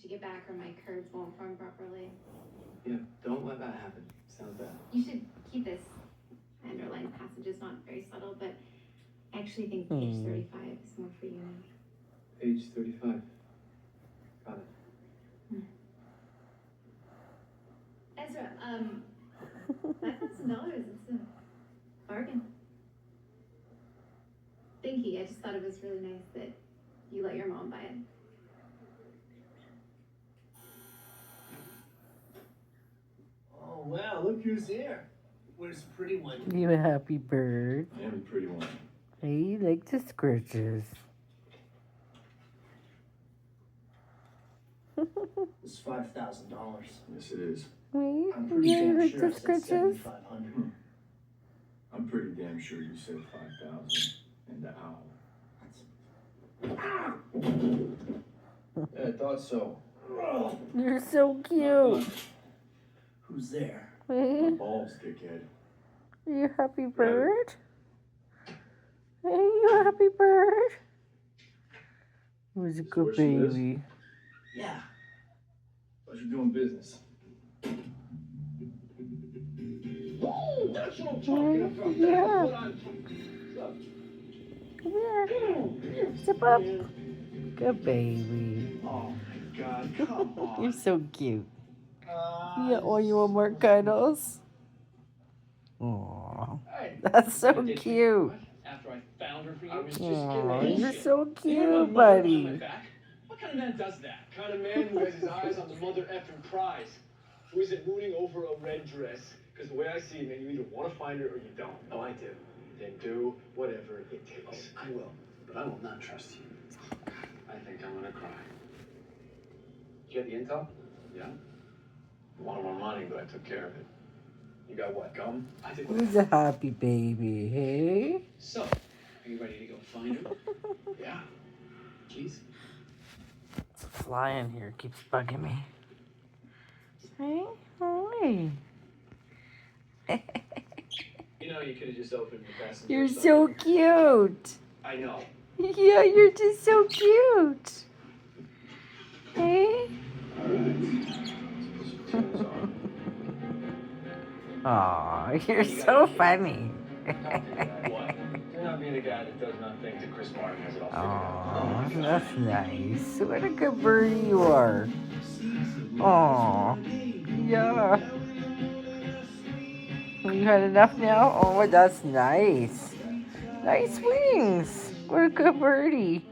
to get back or my curves won't form properly. Yeah, don't let that happen. Sounds bad. You should keep this underlined passage. It's not very subtle, but I actually think page 35 is more for you. Page 35. Got it. Ezra, $5,000. It's a bargain. Thank you. I just thought it was really nice that you let your mom buy it. Oh, wow, look who's here. Where's the pretty one? You a happy bird. I am a pretty one. Hey, you like the scritches. It's $5,000. Yes, it is. Wait, I'm pretty you damn like sure the I said scritches? 7,500. I'm pretty damn sure you said 5,000 and the owl. Yeah, I thought so. You're so cute. Who's there? My Hey, balls, dickhead. you a happy bird? Hey, you a happy bird? Who's a good where she lives? baby? Yeah. Thought you doing business. That's what I'm talking about. Yeah. That's what I'm Come here. Zip up. Good baby. Oh my God, come on. You're so cute. Yeah, oh, you want more cuddles? Aw, Hey, that's so cute. After I found her for you? I was just Aw, kidding. you're so You know cute, what mother behind my buddy. back? What kind of man does that? Kind of man who has his eyes on the mother effing prize. Who isn't mooning over a red dress. Because the way I see it, man, you either want to find her or you don't. Oh, I do. Then do whatever it takes. Oh, I will, but I will not trust you. I think I'm gonna cry. Did you get the intel? Yeah? I wanted more money, but I took care of it. You got what, gum? I did. Who's a happy baby, hey? So, are you ready to go find her? Yeah. Keys? It's a fly in here, keeps bugging me. Hey, hi. You know, you could have just opened the passenger. You're side. so cute. I know. Yeah, you're just so cute. Hey? Aw, you're so funny. What? You're not being the guy that does not think that Chris Martin has it all figured Aw, out. that's nice. What a good birdie you are. Aw, yeah. You had enough now? Oh, that's nice. Nice wings. What a good birdie.